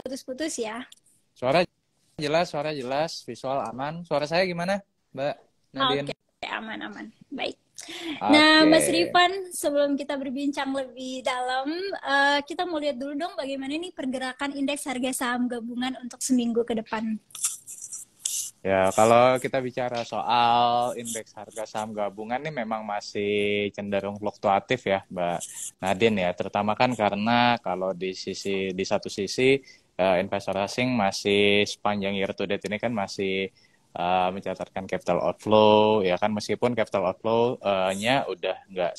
putus-putus ya. Suara jelas, visual aman. Suara saya gimana, Mbak Oke, Nadine? aman-aman. Baik. Nah, Oke. Mas Rifan, sebelum kita berbincang lebih dalam, kita mau lihat dulu dong bagaimana nih pergerakan indeks harga saham gabungan untuk seminggu ke depan. Ya, kalau kita bicara soal indeks harga saham gabungan nih memang masih cenderung fluktuatif ya, Mbak Nadine ya. Terutama kan karena kalau di satu sisi investor asing masih sepanjang year to date ini kan masih mencatatkan capital outflow ya kan, meskipun capital outflow-nya udah nggak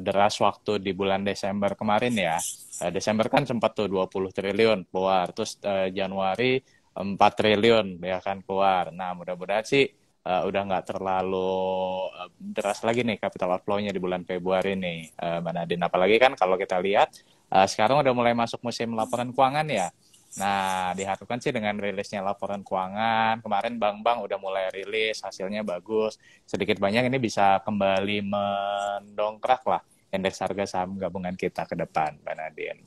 deras waktu di bulan Desember kemarin ya. Desember kan sempat tuh 20 triliun keluar, terus Januari 4 triliun ya kan keluar. Nah, mudah-mudahan sih udah nggak terlalu deras lagi nih capital outflow-nya di bulan Februari nih, Mbak Nadine. Apalagi kan kalau kita lihat sekarang udah mulai masuk musim laporan keuangan ya. Nah, diharapkan sih dengan rilisnya laporan keuangan, kemarin bank-bank udah mulai rilis, hasilnya bagus. Sedikit banyak ini bisa kembali mendongkrak lah indeks harga saham gabungan kita ke depan, Mbak Nadine.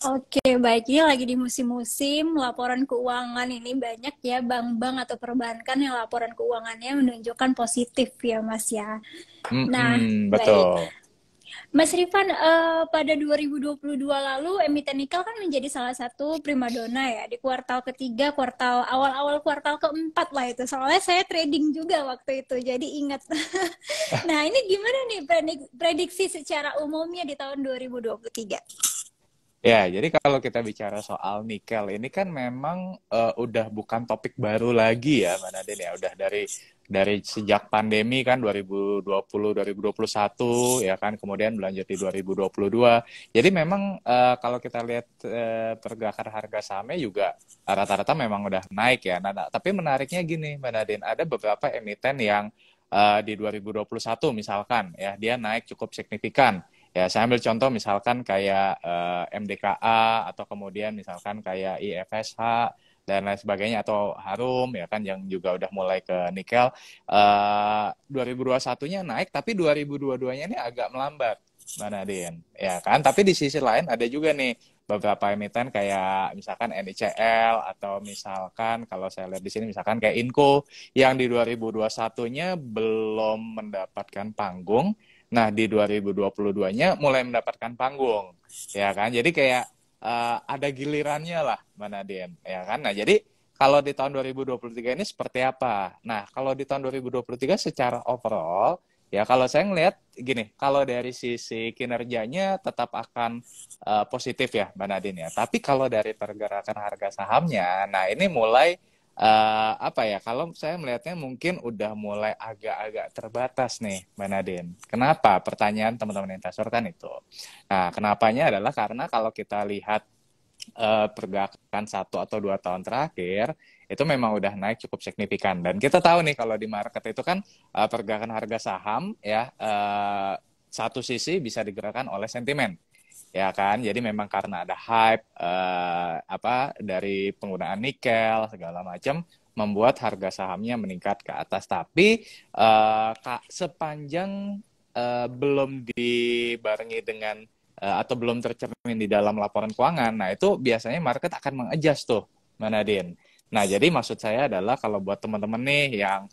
Oke, baik. Ini lagi di musim-musim laporan keuangan ini banyak ya bank-bank atau perbankan yang laporan keuangannya menunjukkan positif ya, Mas ya. Nah, baik. Betul. Mas Rifan, pada 2022 lalu emiten nikel kan menjadi salah satu primadona ya di kuartal ketiga, kuartal awal-awal kuartal keempat lah itu. Soalnya saya trading juga waktu itu, jadi ingat. Nah, ini gimana nih prediksi secara umumnya di tahun 2023? Ya, jadi kalau kita bicara soal nikel ini kan memang udah bukan topik baru lagi ya, Mbak Nadine ya. Udah dari sejak pandemi kan 2020 2021 ya kan, kemudian berlanjut di 2022. Jadi memang kalau kita lihat pergerakan harga sahamnya juga rata-rata memang udah naik ya. Nah, tapi menariknya gini, Mbak Nadine, ada beberapa emiten yang di 2021 misalkan ya dia naik cukup signifikan. Ya, saya ambil contoh misalkan kayak MDKA atau kemudian misalkan kayak IFSH dan lain sebagainya atau Harum ya kan yang juga udah mulai ke nikel. 2021-nya naik tapi 2022-nya ini agak melambat, Mbak Nadine. Ya kan, tapi di sisi lain ada juga nih beberapa emiten kayak misalkan NICL atau misalkan kalau saya lihat di sini misalkan kayak Inco yang di 2021-nya belum mendapatkan panggung. Nah, di 2022-nya mulai mendapatkan panggung, ya kan? Jadi kayak ada gilirannya lah, Mbak Nadine, ya kan? Nah, jadi kalau di tahun 2023 ini seperti apa? Nah, kalau di tahun 2023 secara overall, ya kalau saya ngelihat gini, kalau dari sisi kinerjanya tetap akan positif ya, Mbak Nadine ya. Tapi kalau dari pergerakan harga sahamnya, nah ini mulai apa ya, kalau saya melihatnya mungkin udah mulai agak-agak terbatas nih, Mbak Nadine. Kenapa? Pertanyaan teman-teman investor kan itu. Nah, kenapanya adalah karena kalau kita lihat pergerakan 1 atau 2 tahun terakhir, itu memang udah naik cukup signifikan. Dan kita tahu nih kalau di market itu kan pergerakan harga saham ya satu sisi bisa digerakkan oleh sentimen ya kan, jadi memang karena ada hype dari penggunaan nikel segala macam membuat harga sahamnya meningkat ke atas, tapi sepanjang belum dibarengi dengan atau belum tercermin di dalam laporan keuangan, nah itu biasanya market akan mengadjust tuh, Manadin. Nah, jadi maksud saya adalah kalau buat teman-teman nih yang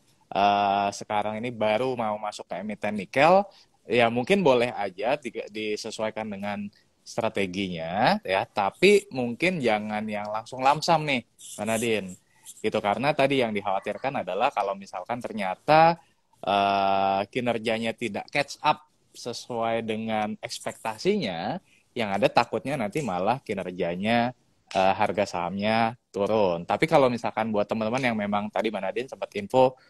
sekarang ini baru mau masuk ke emiten nikel, ya mungkin boleh aja disesuaikan dengan strateginya ya, tapi mungkin jangan yang langsung lamsam nih, Manadin. Gitu, karena tadi yang dikhawatirkan adalah kalau misalkan ternyata kinerjanya tidak catch up sesuai dengan ekspektasinya, yang ada takutnya nanti malah kinerjanya harga sahamnya turun. Tapi kalau misalkan buat teman-teman yang memang tadi Manadin sempat info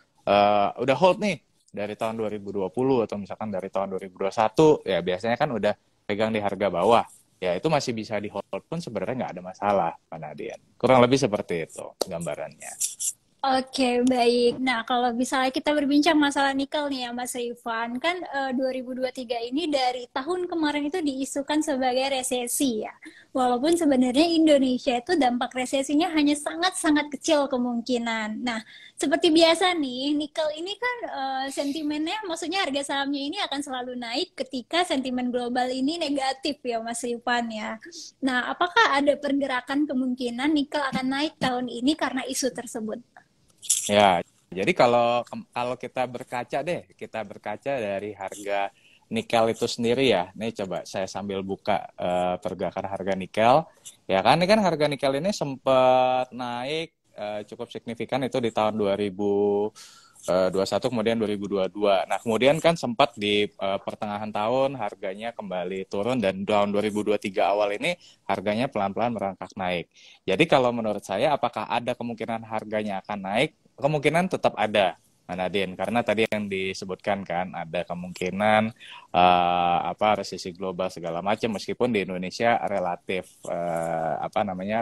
udah hold nih dari tahun 2020 atau misalkan dari tahun 2021, ya biasanya kan udah pegang di harga bawah, ya itu masih bisa di hold pun sebenarnya nggak ada masalah, Pak Nadine. Kurang lebih seperti itu gambarannya. Oke, baik. Nah, kalau misalnya kita berbincang masalah nikel nih ya, Mas Rifan, kan 2023 ini dari tahun kemarin itu diisukan sebagai resesi ya. Walaupun sebenarnya Indonesia itu dampak resesinya hanya sangat-sangat kecil kemungkinan. Nah, seperti biasa nih, nikel ini kan sentimennya, maksudnya harga sahamnya ini akan selalu naik ketika sentimen global ini negatif ya, Mas Rifan ya. Nah, apakah ada pergerakan kemungkinan nikel akan naik tahun ini karena isu tersebut? Ya, jadi kalau kita berkaca deh, kita berkaca dari harga nikel itu sendiri ya. Nih coba saya sambil buka pergerakan harga nikel. Ya kan, ini kan harga nikel ini sempat naik cukup signifikan itu di tahun 2021 kemudian 2022. Nah, kemudian kan sempat di pertengahan tahun harganya kembali turun dan tahun 2023 awal ini harganya pelan-pelan merangkak naik. Jadi kalau menurut saya apakah ada kemungkinan harganya akan naik? Kemungkinan tetap ada, Nadine, karena tadi yang disebutkan kan ada kemungkinan resesi global segala macam meskipun di Indonesia relatif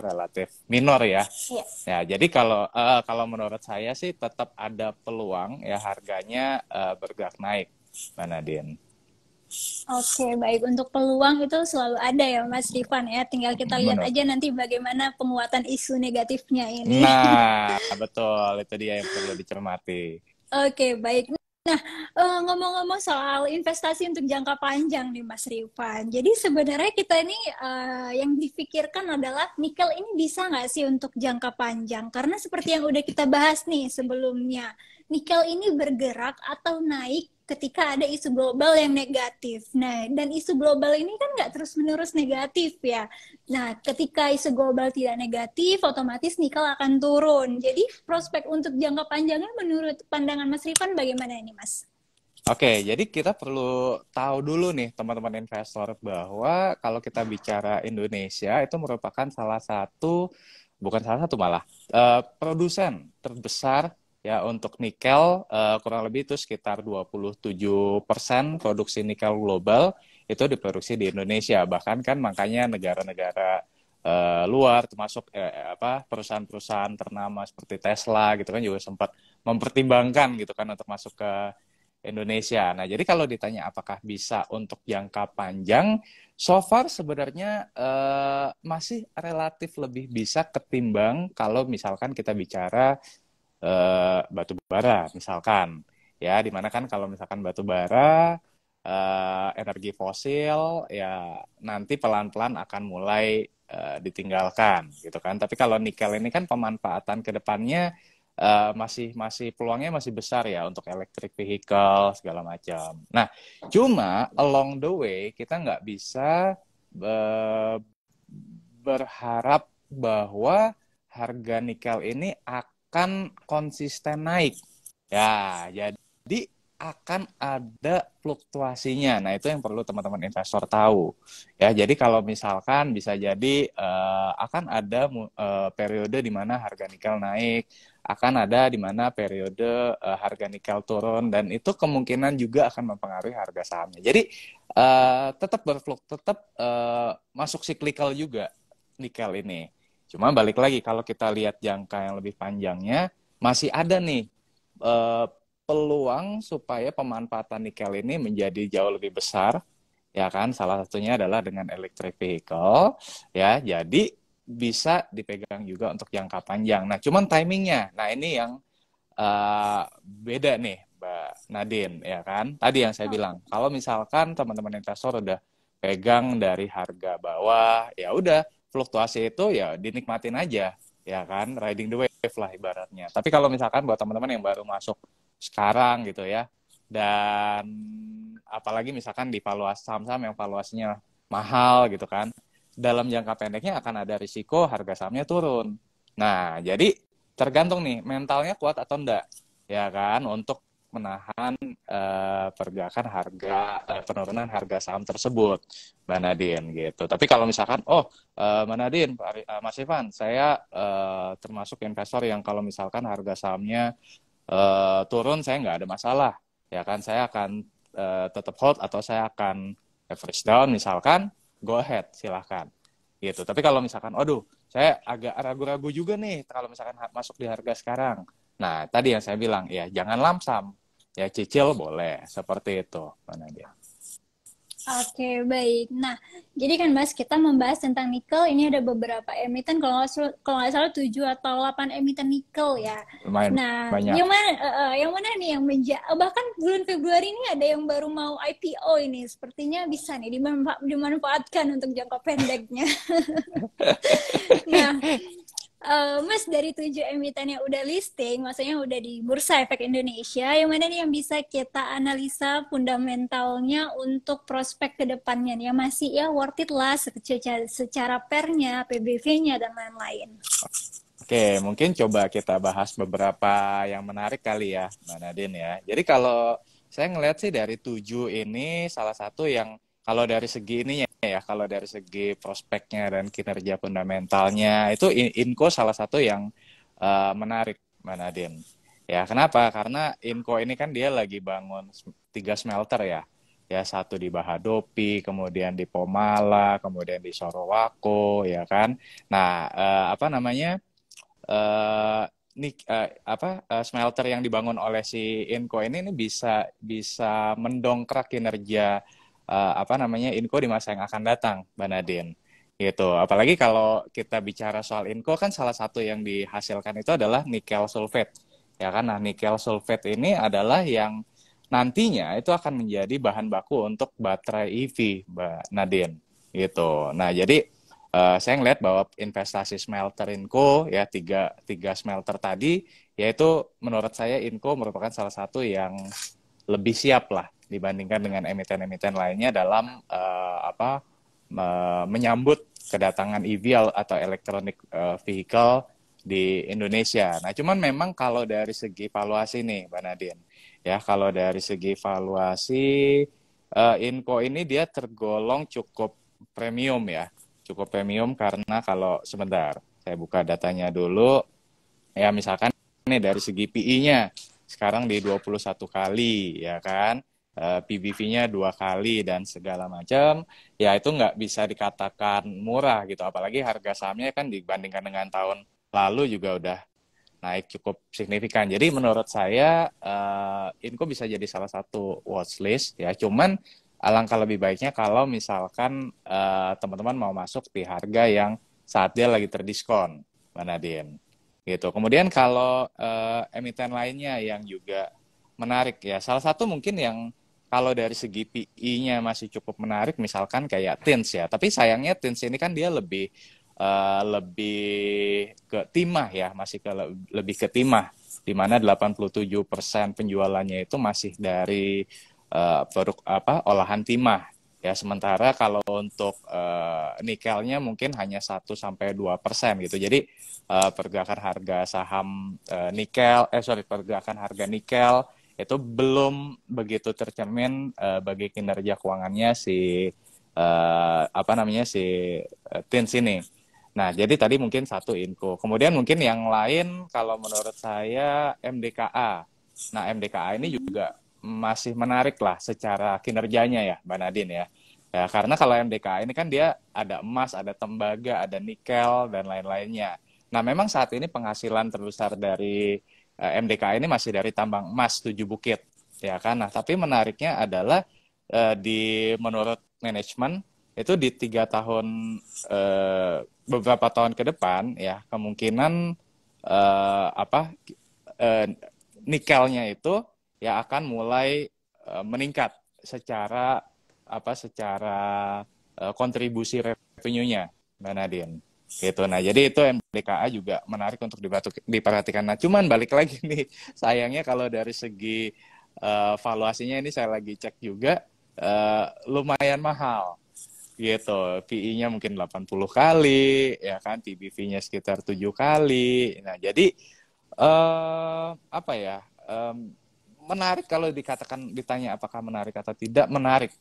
relatif minor ya. Iya. Ya, jadi kalau menurut saya sih tetap ada peluang ya harganya bergerak naik, Mbak Nadine. Oke, baik. Untuk peluang itu selalu ada ya, Mas Rifan ya. Tinggal kita lihat Benar. aja nanti bagaimana penguatan isu negatifnya ini. Nah, betul itu dia yang perlu dicermati. Oke, baik. Nah, ngomong-ngomong soal investasi untuk jangka panjang nih, Mas Rifan. Jadi sebenarnya kita ini yang dipikirkan adalah nikel ini bisa nggak sih untuk jangka panjang? Karena seperti yang udah kita bahas nih sebelumnya, nikel ini bergerak atau naik ketika ada isu global yang negatif. Nah, dan isu global ini kan nggak terus-menerus negatif ya. Nah, ketika isu global tidak negatif, otomatis nikel akan turun. Jadi, prospek untuk jangka panjangnya menurut pandangan Mas Rifan bagaimana ini, Mas? Oke, jadi kita perlu tahu dulu nih teman-teman investor bahwa kalau kita bicara Indonesia itu merupakan salah satu, bukan salah satu malah, produsen terbesar ya untuk nikel, kurang lebih itu sekitar 27% produksi nikel global itu diproduksi di Indonesia. Bahkan kan makanya negara-negara luar termasuk perusahaan-perusahaan ternama seperti Tesla gitu kan juga sempat mempertimbangkan gitu kan untuk masuk ke Indonesia. Nah, jadi kalau ditanya apakah bisa untuk jangka panjang, so far sebenarnya masih relatif lebih bisa ketimbang kalau misalkan kita bicara batu bara, misalkan. Ya, dimana kan kalau misalkan batu bara, energi fosil, ya nanti pelan-pelan akan mulai ditinggalkan, gitu kan. Tapi kalau nikel ini kan pemanfaatan ke depannya masih masih peluangnya masih besar ya untuk electric vehicle segala macam. Nah, cuma along the way kita nggak bisa berharap bahwa harga nikel ini akan konsisten naik. Ya, jadi akan ada fluktuasinya. Nah, itu yang perlu teman-teman investor tahu. Ya, jadi kalau misalkan bisa jadi akan ada periode di mana harga nikel naik, akan ada di mana periode harga nikel turun, dan itu kemungkinan juga akan mempengaruhi harga sahamnya. Jadi tetap masuk cyclical juga nikel ini. Cuma balik lagi kalau kita lihat jangka yang lebih panjangnya, masih ada nih eh, peluang supaya pemanfaatan nikel ini menjadi jauh lebih besar, ya kan? Salah satunya adalah dengan electric vehicle, ya. Jadi bisa dipegang juga untuk jangka panjang. Nah, cuman timingnya, nah ini yang beda nih, Mbak Nadine, ya kan? Tadi yang saya bilang, kalau misalkan teman-teman investor udah pegang dari harga bawah, ya udah fluktuasi itu ya dinikmatin aja, ya kan? Riding the wave lah ibaratnya. Tapi kalau misalkan buat teman-teman yang baru masuk sekarang gitu ya, dan apalagi misalkan di valuasi saham-saham yang valuasinya mahal gitu kan, dalam jangka pendeknya akan ada risiko harga sahamnya turun. Nah, jadi tergantung nih mentalnya kuat atau enggak, ya kan, untuk menahan pergerakan harga penurunan harga saham tersebut, Mbak Nadine gitu. Tapi kalau misalkan Mbak Nadine, Mas Ivan, saya termasuk investor yang kalau misalkan harga sahamnya turun saya nggak ada masalah, ya kan, saya akan tetap hold atau saya akan average down misalkan, go ahead silahkan gitu. Tapi kalau misalkan, aduh saya agak ragu-ragu juga nih kalau misalkan masuk di harga sekarang, Nah, tadi yang saya bilang, ya jangan lamsam. Ya cicil boleh, seperti itu. Mana dia? Oke, baik. Nah, jadi kan Mas, kita membahas tentang nikel. Ini ada beberapa emiten, kalau nggak salah 7 atau 8 emiten nikel ya. Lumayan Nah, banyak. yang mana nih yang bahkan bulan Februari ini ada yang baru mau IPO ini. Sepertinya bisa nih dimanfaatkan untuk jangka pendeknya. Nah, Mas, dari 7 emiten yang udah listing, maksudnya udah di Bursa Efek Indonesia, yang mana nih yang bisa kita analisa fundamentalnya untuk prospek ke depannya nih, yang masih ya worth it lah secara pernya, PBV-nya, dan lain-lain. Oke, mungkin coba kita bahas beberapa yang menarik kali ya, Mbak Nadine ya. Jadi kalau saya ngelihat sih dari 7 ini salah satu yang kalau dari segi ininya ya, kalau dari segi prospeknya dan kinerja fundamentalnya itu Inco salah satu yang menarik, Mbak Nadine. Ya, kenapa? Karena Inco ini kan dia lagi bangun 3 smelter ya. Ya, satu di Bahadopi, kemudian di Pomala, kemudian di Sorowako, ya kan. Nah, apa namanya? eh Smelter yang dibangun oleh si Inco ini bisa bisa mendongkrak kinerja apa namanya Inco di masa yang akan datang, Mbak Nadine. Gitu. Apalagi kalau kita bicara soal Inco kan salah satu yang dihasilkan itu adalah nikel sulfate. Ya kan? Nah, nikel sulfate ini adalah yang nantinya itu akan menjadi bahan baku untuk baterai EV, Mbak Nadine. Gitu. Nah, jadi saya ngelihat bahwa investasi smelter Inco ya tiga smelter tadi yaitu menurut saya Inco merupakan salah satu yang lebih siap lah dibandingkan dengan emiten-emiten lainnya dalam menyambut kedatangan EV atau electronic vehicle di Indonesia. Nah, cuman memang kalau dari segi valuasi nih, Mbak Nadine, ya kalau dari segi valuasi Inco ini dia tergolong cukup premium ya, cukup premium karena kalau sebentar saya buka datanya dulu, ya misalkan nih dari segi PI-nya sekarang di 21 kali ya kan, PBV-nya 2 kali dan segala macam, ya itu nggak bisa dikatakan murah gitu, apalagi harga sahamnya kan dibandingkan dengan tahun lalu juga udah naik cukup signifikan. Jadi menurut saya Inco bisa jadi salah satu watchlist ya. Cuman alangkah lebih baiknya kalau misalkan teman-teman mau masuk di harga yang saat dia lagi terdiskon, Mbak Nadine. Gitu. Kemudian kalau emiten lainnya yang juga menarik ya. Salah satu mungkin yang kalau dari segi PI-nya masih cukup menarik, misalkan kayak Tins ya. Tapi sayangnya Tins ini kan dia lebih ke timah ya, masih lebih ke timah, di mana 87% penjualannya itu masih dari produk olahan timah ya, sementara kalau untuk nikelnya mungkin hanya 1-2% gitu. Jadi pergerakan harga saham pergerakan harga nikel itu belum begitu tercermin bagi kinerja keuangannya si Tins ini. Nah, jadi tadi mungkin satu Inco. Kemudian mungkin yang lain kalau menurut saya MDKA. Nah, MDKA ini juga masih menarik lah secara kinerjanya ya, Mbak Nadine ya. Ya, karena kalau MDKA ini kan dia ada emas, ada tembaga, ada nikel, dan lain-lainnya. Nah, memang saat ini penghasilan terbesar dari MDKA ini masih dari tambang emas 7 Bukit. Ya kan? Nah, tapi menariknya adalah menurut manajemen itu di 3 tahun beberapa tahun ke depan ya kemungkinan eh, apa eh, nikelnya itu ya akan mulai meningkat secara secara kontribusi revenue-nya, Mbak Nadine. Gitu. Nah, jadi itu MDKA juga menarik untuk diperhatikan. Nah, cuman balik lagi nih, sayangnya kalau dari segi valuasinya ini saya lagi cek juga lumayan mahal gitu. PI-nya mungkin 80 kali, ya kan, PBV-nya sekitar 7 kali. Nah, jadi apa ya? Menarik kalau ditanya apakah menarik atau tidak, menarik.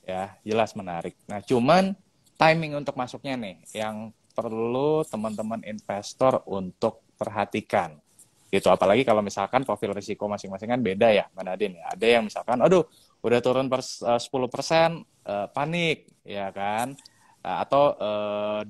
Ya, jelas menarik. Nah, cuman timing untuk masuknya nih yang perlu teman-teman investor untuk perhatikan gitu. Apalagi kalau misalkan profil risiko masing-masing kan beda ya, Mbak Nadine ya. Ada yang misalkan, aduh, udah turun 10%, panik, ya kan. Atau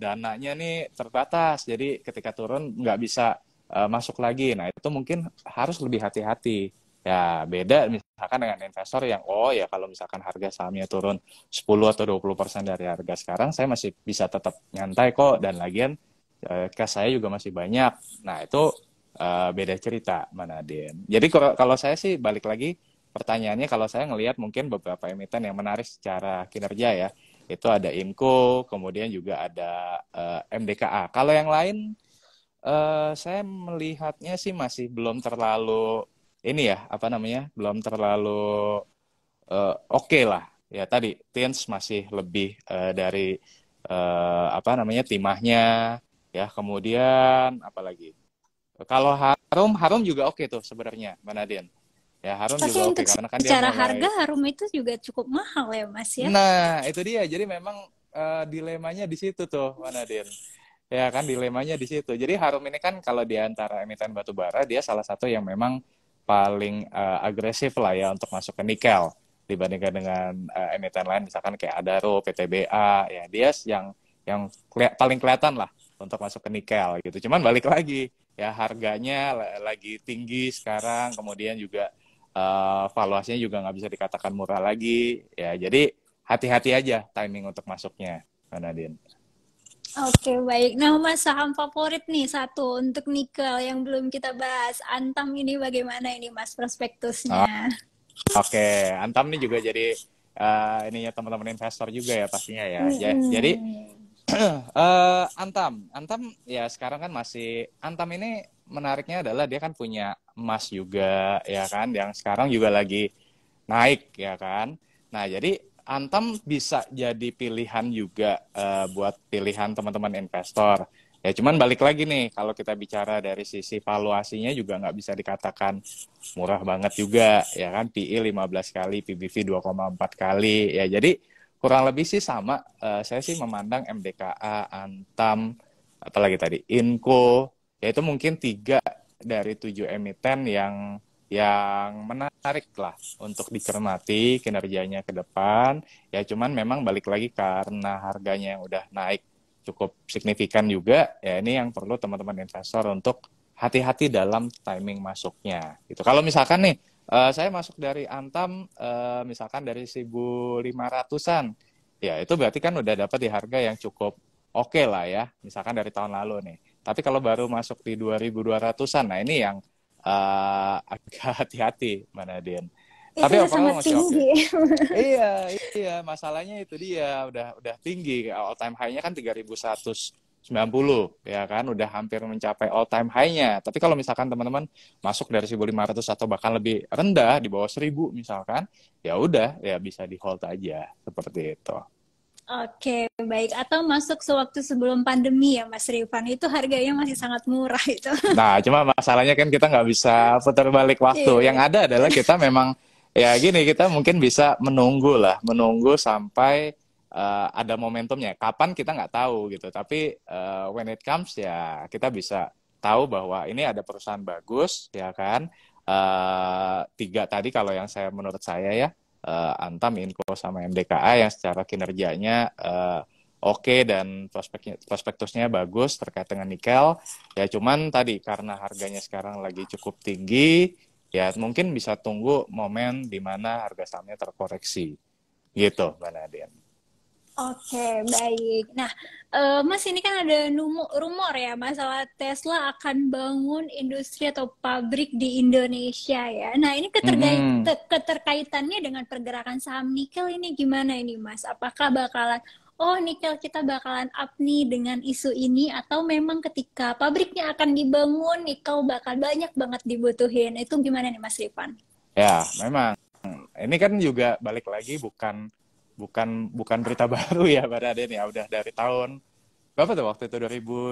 dananya nih terbatas, jadi ketika turun nggak bisa masuk lagi. Nah, itu mungkin harus lebih hati-hati. Ya, beda misalkan dengan investor yang, oh ya kalau misalkan harga sahamnya turun 10 atau 20% dari harga sekarang, saya masih bisa tetap nyantai kok, dan lagian cash saya juga masih banyak. Nah, itu beda cerita, Manadin. Jadi kalau saya sih balik lagi, pertanyaannya kalau saya ngelihat mungkin beberapa emiten yang menarik secara kinerja ya, itu ada Inco, kemudian juga ada MDKA. Kalau yang lain, saya melihatnya sih masih belum terlalu ini ya, apa namanya, belum terlalu oke lah. Ya tadi, Teens masih lebih dari apa namanya, timahnya, ya kemudian apalagi. Kalau Harum juga oke tuh sebenarnya, Manadin. Ya Harum Tapi juga oke untuk karena kan dia secara harga mulai. Harum itu juga cukup mahal ya Mas ya. Nah, itu dia. Jadi memang dilemanya di situ tuh, Manadin. Ya kan, dilemanya di situ. Jadi Harum ini kan kalau di antara emiten batubara, dia salah satu yang memang paling agresif lah ya untuk masuk ke nikel dibandingkan dengan emiten lain, misalkan kayak Adaro, PTBA, ya dia yang paling kelihatan lah untuk masuk ke nikel gitu. Cuman balik lagi, ya harganya lagi tinggi sekarang, kemudian juga valuasinya juga nggak bisa dikatakan murah lagi. Ya jadi hati-hati aja timing untuk masuknya, Nadine. Oke, baik. Nah, Mas, saham favorit nih satu untuk nikel yang belum kita bahas. Antam ini bagaimana ini, Mas, prospektusnya? Oke, Antam nih juga jadi ininya teman-teman investor juga ya pastinya ya. Jadi Mm-mm. Antam ya sekarang kan masih, Antam ini menariknya adalah dia kan punya emas juga ya kan, yang sekarang juga lagi naik ya kan. Nah jadi Antam bisa jadi pilihan juga buat pilihan teman-teman investor. Ya cuman balik lagi nih, kalau kita bicara dari sisi valuasinya juga nggak bisa dikatakan murah banget juga ya kan, PE 15 kali, PBV 2,4 kali ya. Jadi kurang lebih sih sama. Saya sih memandang MDKA, Antam, apalagi tadi Inco, yaitu mungkin 3 dari 7 emiten yang menarik lah untuk dicermati kinerjanya ke depan. Ya cuman memang balik lagi karena harganya yang udah naik cukup signifikan juga, ya ini yang perlu teman-teman investor untuk hati-hati dalam timing masuknya. Gitu. Kalau misalkan nih, saya masuk dari Antam, misalkan dari 1.500-an, ya itu berarti kan udah dapat di harga yang cukup oke lah ya, misalkan dari tahun lalu nih. Tapi kalau baru masuk di 2.200-an, nah ini yang agak hati-hati, Mbak Nadine. Itu Tapi udah overall sangat masih oke. tinggi. Iya, masalahnya itu dia udah tinggi. All time high-nya kan 3.190 ya kan, udah hampir mencapai all time high-nya. Tapi kalau misalkan teman-teman masuk dari 1.500 atau bahkan lebih rendah di bawah 1.000 misalkan, ya udah ya bisa di hold aja seperti itu. Oke, baik. Atau masuk sewaktu sebelum pandemi ya, Mas Rifan. Itu harganya masih sangat murah itu. Nah, cuma masalahnya kan kita nggak bisa putar balik waktu. Yang Iya. ada adalah kita memang, ya gini, kita mungkin bisa menunggu lah, menunggu sampai ada momentumnya. Kapan kita nggak tahu gitu. Tapi when it comes ya kita bisa tahu bahwa ini ada perusahaan bagus, ya kan. 3 tadi kalau yang menurut saya ya, Antam, Inco, sama MDKA yang secara kinerjanya oke dan prospektusnya bagus terkait dengan nikel. Ya cuman tadi karena harganya sekarang lagi cukup tinggi, ya mungkin bisa tunggu momen di mana harga sahamnya terkoreksi. Gitu, Mbak Nadine. Oke, baik. Nah, Mas ini kan ada rumor ya masalah Tesla akan bangun industri atau pabrik di Indonesia ya. Nah, ini Mm-mm. keterkaitannya dengan pergerakan saham nikel ini gimana ini, Mas? Apakah bakalan, oh nikel kita bakalan up nih dengan isu ini, atau memang ketika pabriknya akan dibangun, nikel bakal banyak banget dibutuhin? Itu gimana nih, Mas Rifan? Ya, memang. Ini kan juga balik lagi bukan bukan bukan berita baru ya, Mbak Nadine ya. Udah dari tahun berapa tuh waktu itu,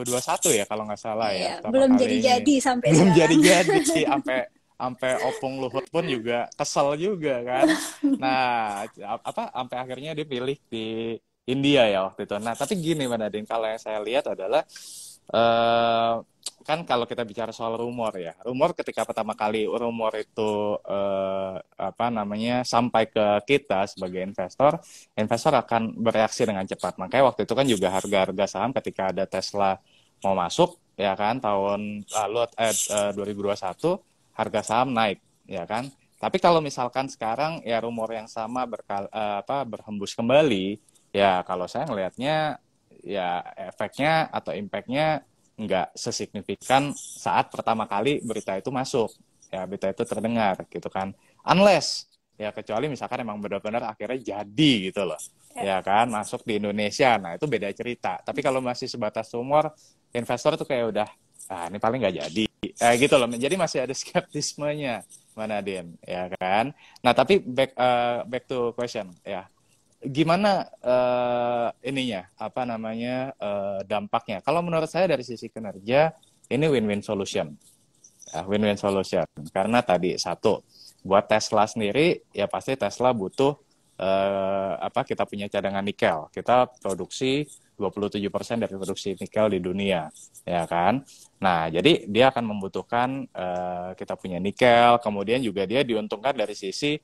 2021 ya kalau nggak salah ya, Iya, pertama belum kali ini. jadi-jadi sampai Belum sekarang. jadi-jadi, sampai sampai Opung Luhut pun juga kesel juga kan. Nah, apa sampai akhirnya dia pilih di India ya waktu itu. Nah, tapi gini Mbak Nadine, kalau yang saya lihat adalah eh kan kalau kita bicara soal rumor ya, rumor ketika pertama kali rumor itu apa namanya sampai ke kita sebagai investor, investor akan bereaksi dengan cepat. Makanya waktu itu kan juga harga-harga saham ketika ada Tesla mau masuk, ya kan, tahun lalu 2021 harga saham naik, ya kan. Tapi kalau misalkan sekarang ya rumor yang sama berhembus kembali, ya kalau saya ngelihatnya ya efeknya atau impactnya nggak sesignifikan saat pertama kali berita itu masuk, ya berita itu terdengar gitu kan. Unless ya kecuali misalkan emang benar-benar akhirnya jadi gitu loh, Ya. ya kan masuk di Indonesia, nah itu beda cerita. Tapi kalau masih sebatas rumor, investor tuh kayak udah ini paling nggak jadi, gitu loh. Jadi masih ada skeptismenya, mana Den, ya kan. Nah tapi back to question ya, gimana ininya apa namanya dampaknya? Kalau menurut saya dari sisi kinerja ini win-win solution, ya, win-win solution. Karena tadi satu, buat Tesla sendiri ya pasti Tesla butuh kita punya cadangan nikel. Kita produksi 27% dari produksi nikel di dunia, ya kan? Nah, jadi dia akan membutuhkan kita punya nikel, kemudian juga dia diuntungkan dari sisi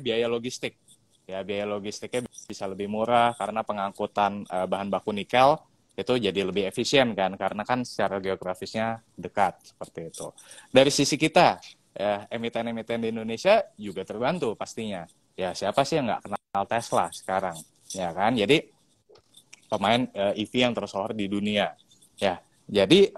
biaya logistik. Ya, biaya logistiknya bisa lebih murah karena pengangkutan bahan baku nikel itu jadi lebih efisien kan, karena kan secara geografisnya dekat seperti itu. Dari sisi kita, ya, emiten-emiten di Indonesia juga terbantu pastinya. Ya siapa sih yang nggak kenal Tesla sekarang, ya kan? Jadi pemain EV yang tersohor di dunia, ya. Jadi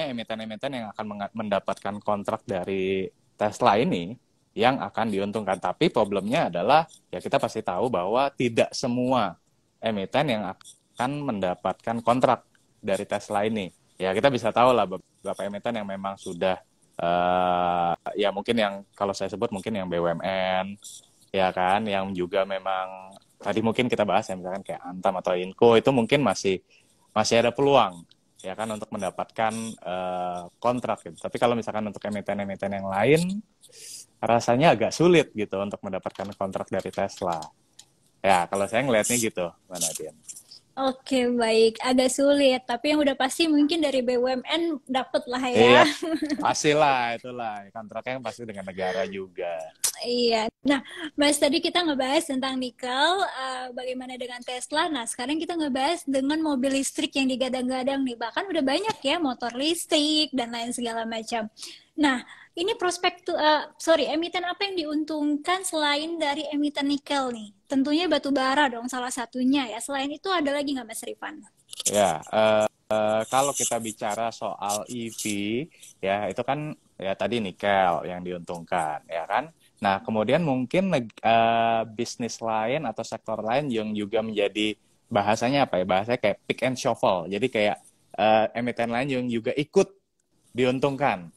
emiten-emiten yang akan mendapatkan kontrak dari Tesla ini yang akan diuntungkan. Tapi problemnya adalah ya kita pasti tahu bahwa tidak semua emiten yang akan mendapatkan kontrak dari Tesla ini. Ya kita bisa tahu lah beberapa emiten yang memang sudah ya mungkin yang kalau saya sebut mungkin yang BUMN, ya kan, yang juga memang tadi mungkin kita bahas ya misalkan kayak Antam atau Inco itu mungkin masih ada peluang, ya kan, untuk mendapatkan kontrak gitu. Tapi kalau misalkan untuk emiten-emiten yang lain rasanya agak sulit gitu untuk mendapatkan kontrak dari Tesla. Ya, kalau saya ngelihatnya gitu, Mbak Nadine. Oke, baik. Agak sulit, tapi yang udah pasti mungkin dari BUMN dapet lah ya. Iya, pastilah itulah kontraknya yang pasti dengan negara juga. Iya. Nah, Mas, tadi kita ngebahas tentang nikel, bagaimana dengan Tesla. Nah, sekarang kita ngebahas dengan mobil listrik yang digadang-gadang nih. Bahkan udah banyak ya motor listrik dan lain segala macam. Nah, ini emiten apa yang diuntungkan selain dari emiten nikel nih? Tentunya batu bara dong salah satunya ya. Selain itu ada lagi nggak Mas Rifan? Ya, kalau kita bicara soal EV, ya itu kan ya tadi nikel yang diuntungkan, ya kan. Nah, kemudian mungkin bisnis lain atau sektor lain yang juga menjadi bahasanya apa ya? Bahasanya kayak pick and shovel. Jadi kayak emiten lain yang juga ikut diuntungkan,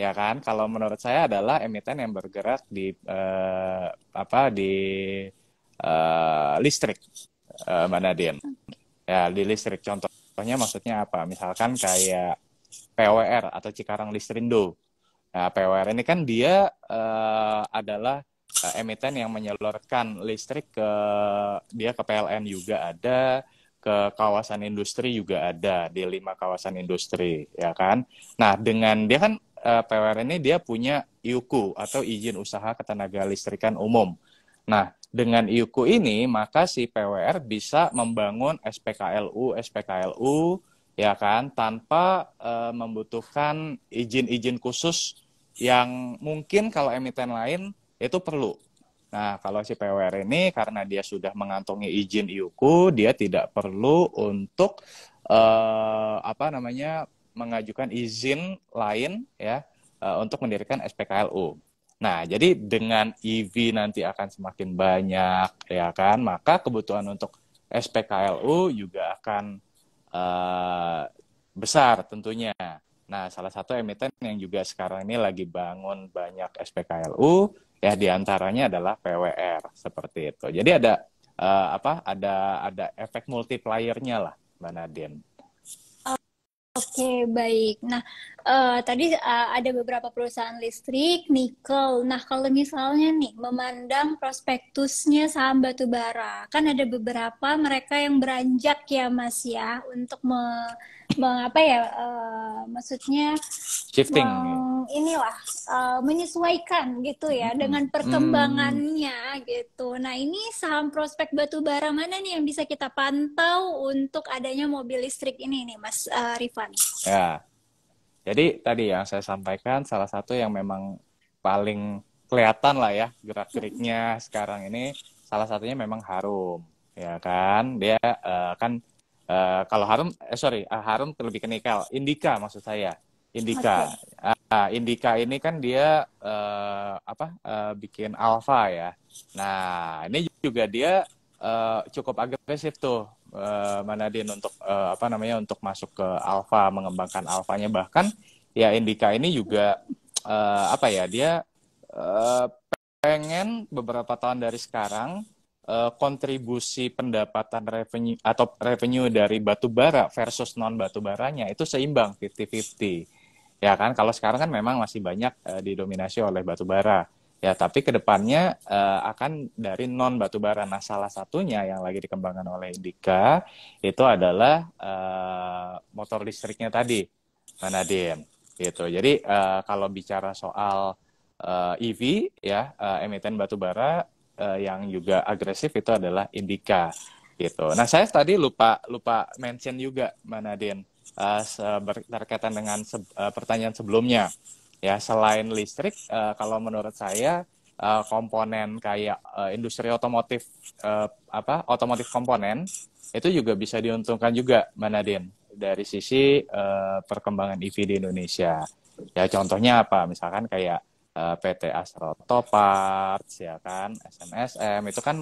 ya kan. Kalau menurut saya adalah emiten yang bergerak di listrik, Mbak Nadine. Ya, di listrik. Contohnya maksudnya apa? Misalkan kayak PWR atau Cikarang Listrindo. Nah, PWR ini kan dia adalah emiten yang menyalurkan listrik ke PLN juga ada, ke kawasan industri juga ada, di 5 kawasan industri, ya kan. Nah, dengan dia kan PWR ini dia punya IUKU atau izin usaha ketenaga listrikan umum. Nah, dengan IUKU ini maka si PWR bisa membangun SPKLU, ya kan, tanpa membutuhkan izin-izin khusus yang mungkin kalau emiten lain itu perlu. Nah, kalau si PWR ini karena dia sudah mengantongi izin IUKU, dia tidak perlu untuk mengajukan izin lain ya untuk mendirikan SPKLU. Nah, jadi dengan EV nanti akan semakin banyak, ya kan, maka kebutuhan untuk SPKLU juga akan besar tentunya. Nah, salah satu emiten yang juga sekarang ini lagi bangun banyak SPKLU, ya diantaranya adalah PWR seperti itu. Jadi ada efek multiplier-nya lah, Mbak Nadine. Oke, baik. Nah, tadi ada beberapa perusahaan listrik, nikel. Nah, kalau misalnya nih memandang prospektusnya saham batu bara, kan ada beberapa mereka yang beranjak ya, Mas ya, untuk maksudnya Shifting. inilah menyesuaikan gitu ya dengan perkembangannya gitu. Nah, ini saham prospek batubara mana nih yang bisa kita pantau untuk adanya mobil listrik ini nih, Mas Rifan? Ya, jadi tadi yang saya sampaikan salah satu yang memang paling kelihatan lah ya gerak-geriknya sekarang ini salah satunya memang Harum, ya kan? Dia kan kalau Harum, Harum lebih ke nikel, Indika maksud saya, Indika. Oke. Indika ini kan dia bikin Alfa ya. Nah, ini juga dia cukup agresif tuh Manadin untuk untuk masuk ke Alfa, mengembangkan Alfanya, bahkan ya Indika ini juga dia eh, pengen beberapa tahun dari sekarang kontribusi pendapatan revenue atau revenue dari batubara versus non batubaranya itu seimbang 50-50. Ya kan, kalau sekarang kan memang masih banyak didominasi oleh batubara. Ya, tapi kedepannya akan dari non batubara. Nah, salah satunya yang lagi dikembangkan oleh Indika itu adalah motor listriknya tadi, Nadine. Gitu. Jadi kalau bicara soal EV ya, emiten batubara yang juga agresif itu adalah Indika. Gitu. Nah, saya tadi lupa mention juga, Nadine, berkaitan dengan pertanyaan sebelumnya. Ya, selain listrik, kalau menurut saya komponen kayak industri otomotif otomotif komponen itu juga bisa diuntungkan juga, Manadin, dari sisi perkembangan EV di Indonesia. Ya, contohnya apa? Misalkan kayak PT Astra Auto Parts, ya kan, SMSM itu kan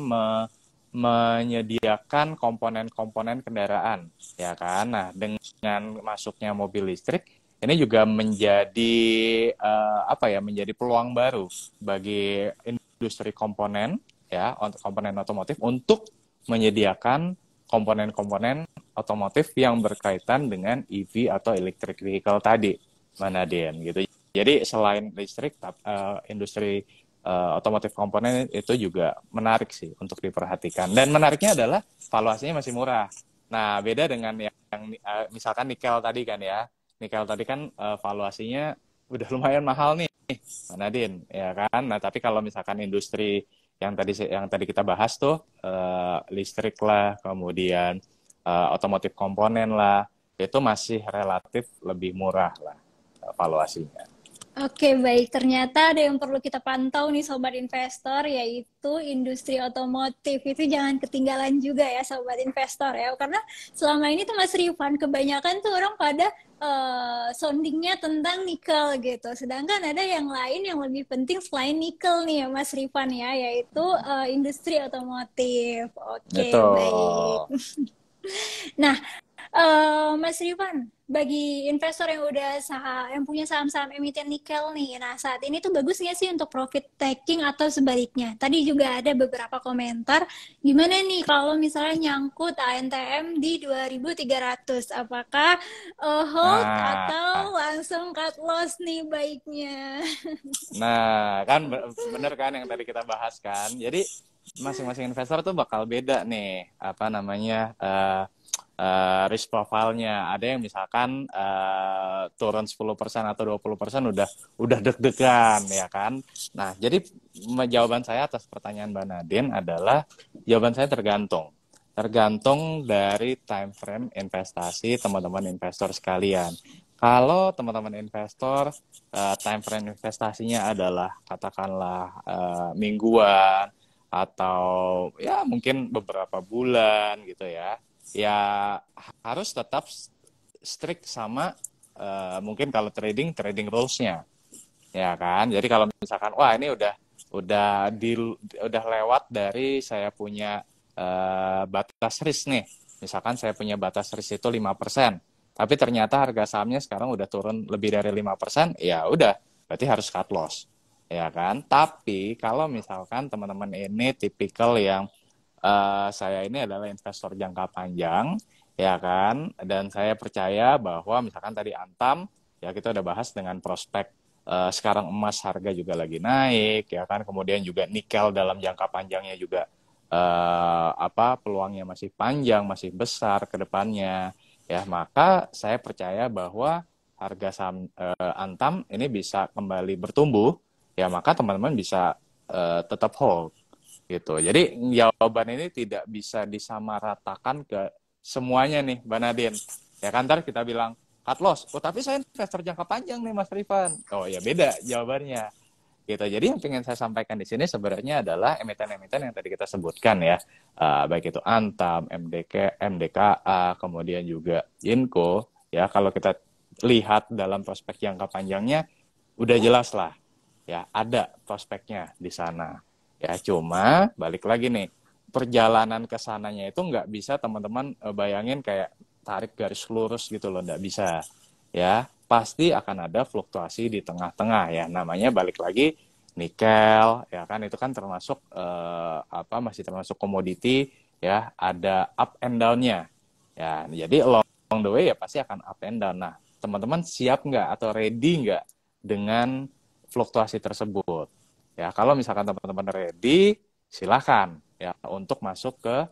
menyediakan komponen-komponen kendaraan, ya kan. Nah, dengan masuknya mobil listrik ini juga menjadi menjadi peluang baru bagi industri komponen ya, komponen otomotif untuk menyediakan komponen-komponen otomotif yang berkaitan dengan EV atau electric vehicle tadi, Manadien gitu. Jadi selain listrik, industri otomotif komponen itu juga menarik sih untuk diperhatikan. Dan menariknya adalah valuasinya masih murah. Nah, beda dengan yang misalkan nikel tadi kan ya. Nikel tadi kan valuasinya udah lumayan mahal nih, Nadine, ya kan. Nah, tapi kalau misalkan industri yang tadi kita bahas tuh listrik lah, kemudian otomotif komponen lah, itu masih relatif lebih murah lah valuasinya. Oke, baik. Ternyata ada yang perlu kita pantau nih Sobat Investor, yaitu industri otomotif. Itu jangan ketinggalan juga ya Sobat Investor ya. Karena selama ini tuh Mas Rifan, kebanyakan tuh orang pada soundingnya tentang nikel gitu. Sedangkan ada yang lain yang lebih penting selain nikel nih ya Mas Rifan ya, yaitu industri otomotif. Oke, baik. Betul. Nah, Mas Rifan, bagi investor yang yang punya saham-saham emiten nikel nih, nah saat ini tuh bagus nggak sih untuk profit taking atau sebaliknya? Tadi juga ada beberapa komentar, gimana nih kalau misalnya nyangkut ANTM di 2.300, apakah hold atau langsung cut loss nih baiknya? Nah, kan bener kan yang tadi kita bahas kan. Jadi masing-masing investor tuh bakal beda nih, risk profile-nya. Ada yang misalkan turun 10% atau 20% udah deg-degan ya kan. Nah, jadi jawaban saya atas pertanyaan Mbak Nadine adalah jawaban saya tergantung. Tergantung dari time frame investasi teman-teman investor sekalian. Kalau teman-teman investor time frame investasinya adalah katakanlah mingguan atau ya mungkin beberapa bulan gitu ya, ya harus tetap strict sama mungkin kalau trading rules-nya, ya kan. Jadi kalau misalkan wah ini udah lewat dari saya punya batas risk nih, misalkan saya punya batas risk itu 5%, tapi ternyata harga sahamnya sekarang udah turun lebih dari 5%, ya udah berarti harus cut loss, ya kan. Tapi kalau misalkan teman-teman ini tipikal yang saya ini adalah investor jangka panjang, ya kan, dan saya percaya bahwa misalkan tadi Antam, ya kita udah bahas dengan prospek sekarang emas harga juga lagi naik, ya kan, kemudian juga nikel dalam jangka panjangnya juga peluangnya masih panjang, masih besar ke depannya, ya maka saya percaya bahwa harga saham Antam ini bisa kembali bertumbuh, ya maka teman-teman bisa tetap hold gitu. Jadi jawaban ini tidak bisa disamaratakan ke semuanya nih, Mbak Nadine. Ya kan, ntar kita bilang cut loss. Oh, tapi saya investor jangka panjang nih, Mas Rifan. Oh, ya beda jawabannya. Gitu. Jadi yang ingin saya sampaikan di sini sebenarnya adalah emiten-emiten yang tadi kita sebutkan ya. Baik itu Antam, MDKA, kemudian juga Inco. Ya, kalau kita lihat dalam prospek jangka panjangnya, udah jelas lah. Ya, ada prospeknya di sana. Ya, cuma balik lagi nih, perjalanan ke sananya itu nggak bisa teman-teman bayangin kayak tarik garis lurus gitu loh, nggak bisa. Ya, pasti akan ada fluktuasi di tengah-tengah ya. Namanya balik lagi nikel, ya kan itu kan termasuk masih termasuk komoditi ya, ada up and down-nya. Ya, jadi along the way ya pasti akan up and down. Nah, teman-teman siap nggak atau ready nggak dengan fluktuasi tersebut? Ya, kalau misalkan teman-teman ready, silakan ya untuk masuk ke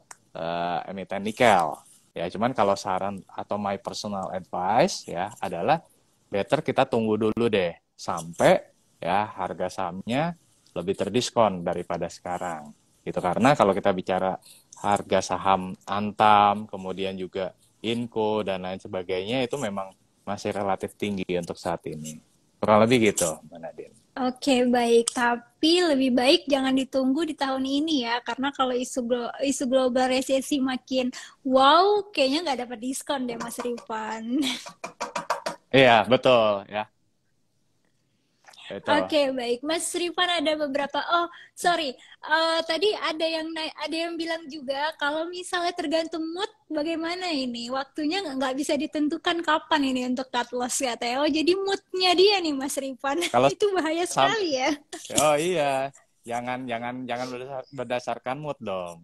emiten nikel. Ya, cuman kalau saran atau my personal advice ya adalah better kita tunggu dulu deh sampai ya harga sahamnya lebih terdiskon daripada sekarang. Gitu, karena kalau kita bicara harga saham Antam, kemudian juga Inco dan lain sebagainya itu memang masih relatif tinggi untuk saat ini. Kurang lebih gitu, Mbak Nadine. Oke, baik. Tapi lebih baik jangan ditunggu di tahun ini ya, karena kalau isu global resesi makin wow, kayaknya nggak dapat diskon deh, Mas Rifan. Iya, betul ya. Itu. Oke, baik. Mas Rifan ada beberapa. Oh, sorry. Tadi ada yang bilang juga kalau misalnya tergantung mood, bagaimana ini? Waktunya nggak bisa ditentukan kapan ini untuk cut loss katanya. Oh, jadi moodnya dia nih, Mas Rifan. Kalau Itu bahaya sekali ya. oh iya, jangan berdasarkan mood dong.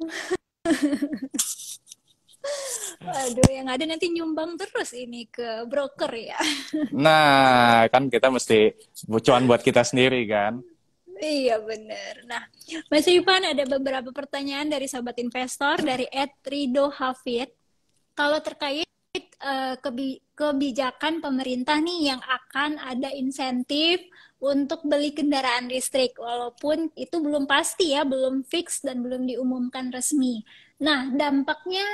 Waduh, yang ada nanti nyumbang terus ini ke broker ya. Nah, kan kita mesti cuan buat kita sendiri kan. Iya benar. Nah, Mas Rifan ada beberapa pertanyaan dari sobat investor dari @rido Hafid. Kalau terkait kebijakan pemerintah nih yang akan ada insentif untuk beli kendaraan listrik, walaupun itu belum pasti ya, belum fix dan belum diumumkan resmi. Nah, dampaknya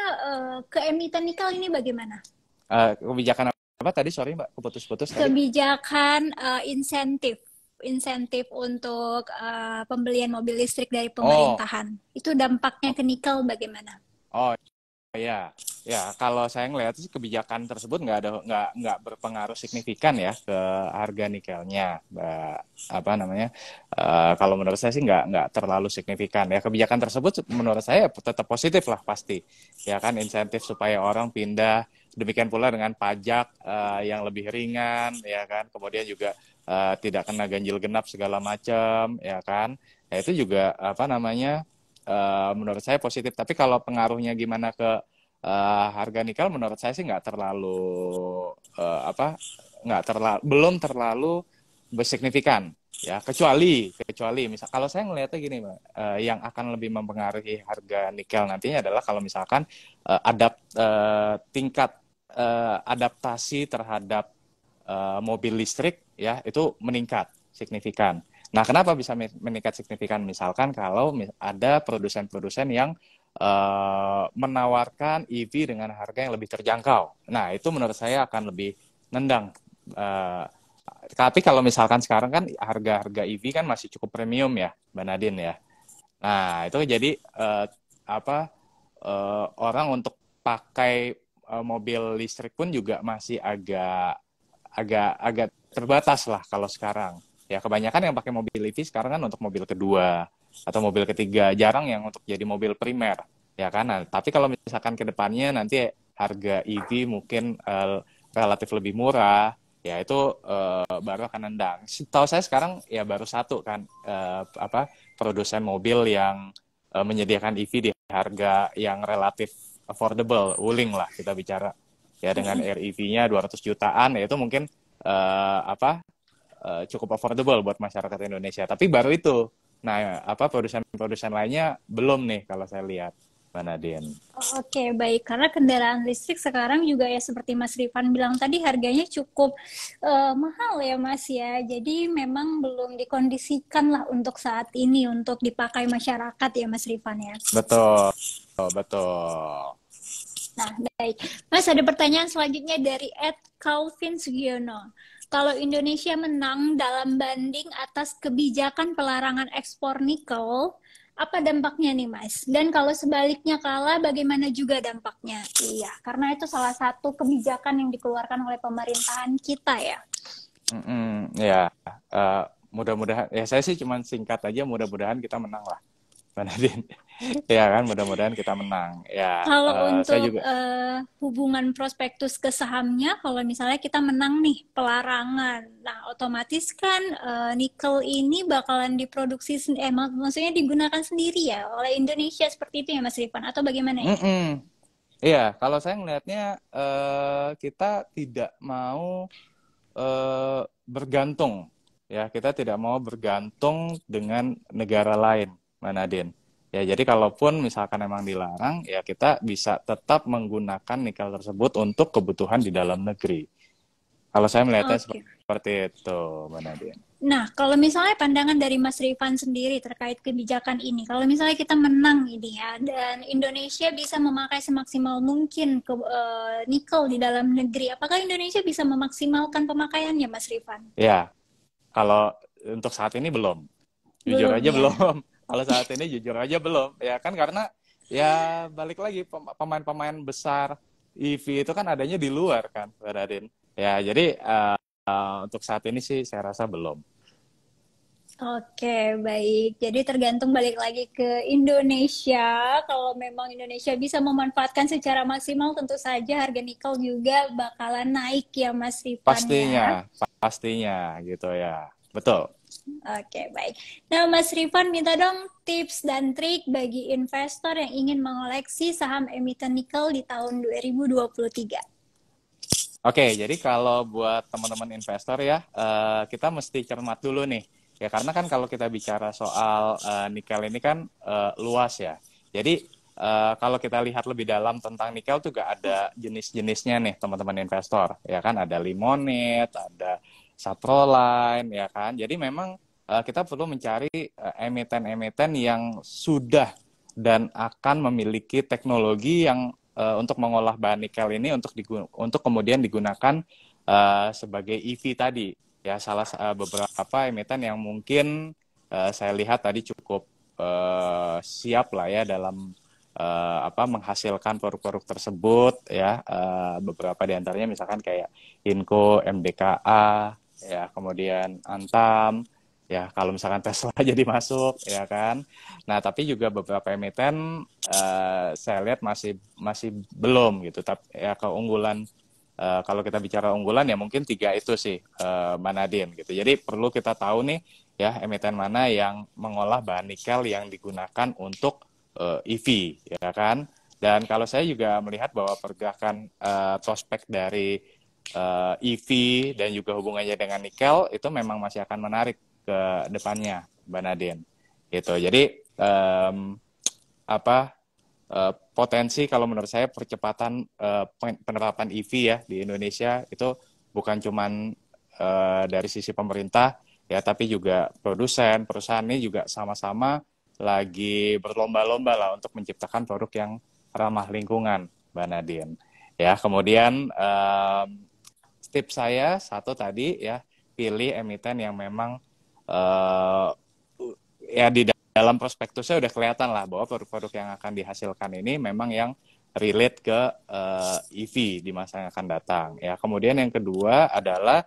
ke emiten nikel ini bagaimana? Kebijakan apa tadi? Sorry Mbak, putus-putus tadi. Kebijakan insentif untuk pembelian mobil listrik dari pemerintahan. Itu dampaknya ke nikel bagaimana? Oh ya, ya kalau saya ngelihat sih kebijakan tersebut nggak berpengaruh signifikan ya ke harga nikelnya, apa namanya? Kalau menurut saya sih nggak terlalu signifikan ya. Kebijakan tersebut menurut saya tetap positif lah pasti, ya kan, insentif supaya orang pindah. Demikian pula dengan pajak yang lebih ringan, ya kan. Kemudian juga tidak kena ganjil genap segala macam, ya kan. Ya, itu juga apa namanya? Menurut saya positif. Tapi kalau pengaruhnya gimana ke harga nikel, menurut saya sih nggak terlalu belum terlalu bersignifikan ya, kecuali misal kalau saya ngelihatnya gini Mbak, yang akan lebih mempengaruhi harga nikel nantinya adalah kalau misalkan tingkat adaptasi terhadap mobil listrik ya itu meningkat signifikan. Nah, kenapa bisa meningkat signifikan? Misalkan kalau ada produsen-produsen yang menawarkan EV dengan harga yang lebih terjangkau. Nah, itu menurut saya akan lebih nendang. Tapi kalau misalkan sekarang kan harga-harga EV kan masih cukup premium ya, Mbak Nadine ya. Nah, itu jadi orang untuk pakai mobil listrik pun juga masih agak terbatas lah kalau sekarang. Ya, kebanyakan yang pakai mobil EV sekarang kan untuk mobil kedua atau mobil ketiga, jarang yang untuk jadi mobil primer, ya kan. Nah, tapi kalau misalkan ke depannya nanti harga EV mungkin relatif lebih murah, ya itu baru akan nendang. Tahu saya sekarang ya baru satu kan produsen mobil yang menyediakan EV di harga yang relatif affordable, Wuling lah kita bicara. Ya dengan REV-nya 200 jutaan, ya itu mungkin cukup affordable buat masyarakat Indonesia. Tapi baru itu. Nah, produsen-produsen lainnya belum nih kalau saya lihat. Mbak Nadine. Oke, baik. Karena kendaraan listrik sekarang juga ya seperti Mas Rifan bilang tadi harganya cukup mahal ya Mas ya. Jadi memang belum dikondisikan lah untuk saat ini untuk dipakai masyarakat ya Mas Rifan ya. Betul, betul. Nah, baik. Mas, ada pertanyaan selanjutnya dari Calvin Sugiono. Kalau Indonesia menang dalam banding atas kebijakan pelarangan ekspor nikel, apa dampaknya nih, Mas? Dan kalau sebaliknya kalah, bagaimana juga dampaknya? Iya, karena itu salah satu kebijakan yang dikeluarkan oleh pemerintahan kita ya. Ya, eh, mudah-mudahan, ya saya sih cuman singkat aja, mudah-mudahan kita menang lah, Mbak Nadine. Ya kan, mudah-mudahan kita menang. Ya, Kalau saya untuk juga. hubungan prospektus ke sahamnya, kalau misalnya kita menang nih pelarangan, nah otomatis kan nikel ini bakalan diproduksi, maksudnya digunakan sendiri ya oleh Indonesia seperti itu ya Mas Rifan, atau bagaimana ini? Iya, kalau saya ngelihatnya kita tidak mau bergantung, ya kita tidak mau bergantung dengan negara lain, Mbak Nadine. Ya, jadi kalaupun misalkan emang dilarang, ya kita bisa tetap menggunakan nikel tersebut untuk kebutuhan di dalam negeri. Kalau saya melihatnya Oke. seperti itu, Mbak Nadine. Nah, kalau misalnya pandangan dari Mas Rifan sendiri terkait kebijakan ini, kalau misalnya kita menang ini ya, dan Indonesia bisa memakai semaksimal mungkin nikel di dalam negeri, apakah Indonesia bisa memaksimalkan pemakaiannya, Mas Rifan? Ya, kalau untuk saat ini belum. Jujur Belum aja ya. belum. Kalau saat ini jujur aja belum. Ya kan karena ya balik lagi pemain-pemain besar EV itu kan adanya di luar kan, Mbak Radin. Ya, jadi untuk saat ini sih saya rasa belum. Oke, baik. Jadi tergantung balik lagi ke Indonesia. Kalau memang Indonesia bisa memanfaatkan secara maksimal, tentu saja harga nikel juga bakalan naik ya, Mas Rifan ya. Pastinya, pastinya gitu ya. Betul. Oke, baik. Nah, Mas Rifan minta dong tips dan trik bagi investor yang ingin mengoleksi saham emiten nikel di tahun 2023. Oke, jadi kalau buat teman-teman investor ya, kita mesti cermat dulu nih. Ya karena kan kalau kita bicara soal nikel ini kan luas ya. Jadi kalau kita lihat lebih dalam tentang nikel juga ada jenis-jenisnya nih teman-teman investor. Ya kan ada limonite, ada saproline, ya kan. Jadi memang kita perlu mencari emiten-emiten yang sudah dan akan memiliki teknologi yang untuk mengolah bahan nikel ini untuk kemudian digunakan sebagai EV tadi. Ya, beberapa emiten yang mungkin saya lihat tadi cukup siap lah ya dalam menghasilkan produk-produk tersebut ya. Beberapa di antaranya misalkan kayak Inco, MDKA, ya, kemudian Antam, ya kalau misalkan Tesla jadi masuk ya kan. Nah, tapi juga beberapa emiten saya lihat masih masih belum gitu. Tapi ya keunggulan kalau kita bicara unggulan ya mungkin tiga itu sih Mbak Nadine gitu. Jadi perlu kita tahu nih ya emiten mana yang mengolah bahan nikel yang digunakan untuk EV ya kan. Dan kalau saya juga melihat bahwa pergerakan prospek dari EV dan juga hubungannya dengan nikel itu memang masih akan menarik ke depannya, Mbak Nadine. Gitu. Jadi potensi kalau menurut saya percepatan penerapan EV ya di Indonesia itu bukan cuman dari sisi pemerintah ya, tapi juga perusahaan ini juga sama-sama lagi berlomba-lomba lah untuk menciptakan produk yang ramah lingkungan, Mbak Nadine. Ya, kemudian tips saya satu tadi ya, pilih emiten yang memang ya di dalam prospektusnya udah kelihatan lah bahwa produk-produk yang akan dihasilkan ini memang yang relate ke EV di masa yang akan datang. Ya, kemudian yang kedua adalah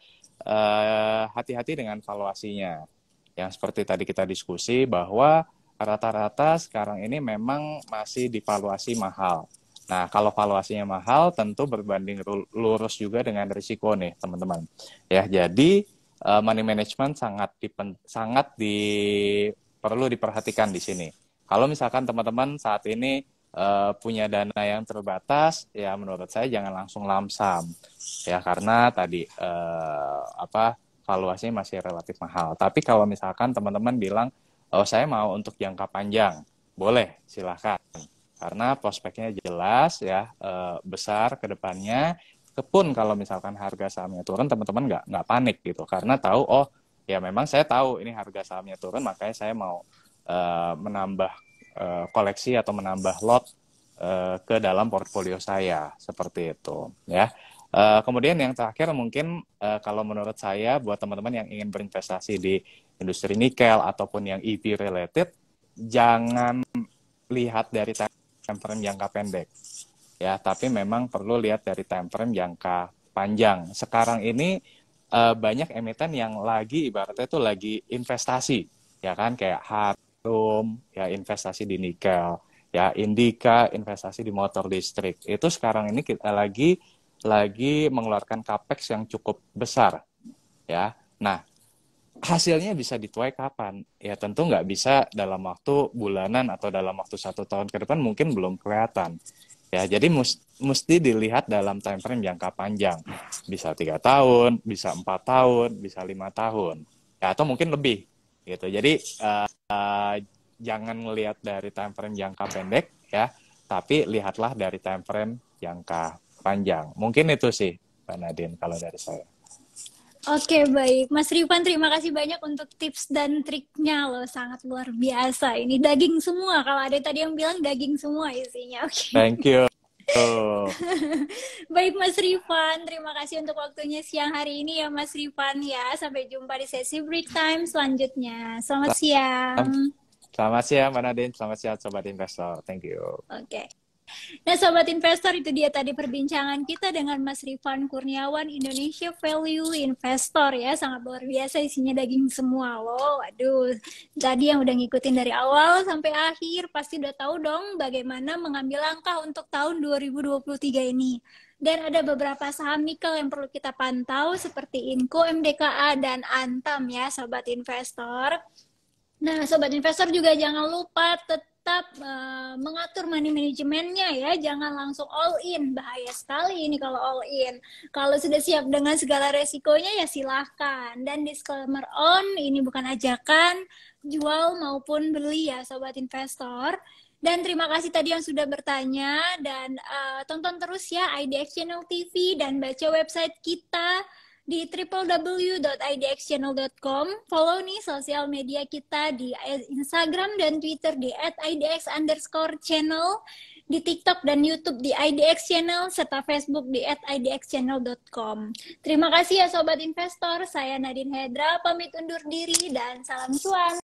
hati-hati dengan valuasinya. Yang seperti tadi kita diskusi bahwa rata-rata sekarang ini memang masih divaluasi mahal. Nah, kalau valuasinya mahal tentu berbanding lurus juga dengan risiko nih, teman-teman. Ya, jadi money management perlu diperhatikan di sini. Kalau misalkan teman-teman saat ini punya dana yang terbatas, ya menurut saya jangan langsung lamsam, ya karena tadi valuasinya masih relatif mahal. Tapi kalau misalkan teman-teman bilang, oh saya mau untuk jangka panjang, boleh silahkan. karena prospeknya jelas ya, besar ke depannya. Kepun kalau misalkan harga sahamnya turun, teman-teman nggak panik gitu, karena tahu oh ya memang saya tahu ini harga sahamnya turun, makanya saya mau menambah koleksi atau menambah lot ke dalam portfolio saya seperti itu ya. Kemudian yang terakhir mungkin kalau menurut saya buat teman-teman yang ingin berinvestasi di industri nikel ataupun yang EV related, jangan lihat dari time frame jangka pendek ya, tapi memang perlu lihat dari time frame jangka panjang. Sekarang ini banyak emiten yang lagi ibaratnya itu lagi investasi ya kan, kayak Harum ya investasi di nikel, ya Indika investasi di motor listrik. Itu sekarang ini kita lagi mengeluarkan capex yang cukup besar ya. Nah, hasilnya bisa dituai kapan? Ya tentu nggak bisa dalam waktu bulanan atau dalam waktu 1 tahun ke depan, mungkin belum kelihatan. Ya, jadi mesti dilihat dalam time frame jangka panjang. Bisa 3 tahun, bisa 4 tahun, bisa 5 tahun, ya, atau mungkin lebih. Gitu. Jadi jangan melihat dari time frame jangka pendek, ya, tapi lihatlah dari time frame jangka panjang. Mungkin itu sih, Mbak Nadine, kalau dari saya. Oke, baik. Mas Rifan, terima kasih banyak untuk tips dan triknya loh. Sangat luar biasa. Ini daging semua. Kalau ada tadi yang bilang daging semua isinya. Oke. Thank you. Baik, Mas Rifan. Terima kasih untuk waktunya siang hari ini ya, Mas Rifan ya. Sampai jumpa di sesi break time selanjutnya. Selamat siang. Selamat siang, Mbak Nadine. Selamat siang, Sobat Investor. Thank you. Oke. Nah, Sobat Investor, itu dia tadi perbincangan kita dengan Mas Rifan Kurniawan, Indonesia Value Investor ya. Sangat luar biasa, isinya daging semua loh. Waduh, tadi yang udah ngikutin dari awal sampai akhir pasti udah tahu dong bagaimana mengambil langkah untuk tahun 2023 ini. Dan ada beberapa saham nikel yang perlu kita pantau seperti Inco, MDKA, dan Antam ya, Sobat Investor. Nah, Sobat Investor juga jangan lupa tetap mengatur money manajemennya ya. Jangan langsung all in. Bahaya sekali ini kalau all in. Kalau sudah siap dengan segala resikonya ya silahkan. Dan disclaimer on, ini bukan ajakan jual maupun beli ya Sobat Investor. Dan terima kasih tadi yang sudah bertanya. Dan tonton terus ya IDX Channel TV dan baca website kita di www.idxchannel.com. Follow nih sosial media kita di Instagram dan Twitter di @idx_channel, di TikTok dan YouTube di IDX Channel, serta Facebook di @idxchannel.com. Terima kasih ya Sobat Investor, saya Nadine Hedra, pamit undur diri dan salam cuan.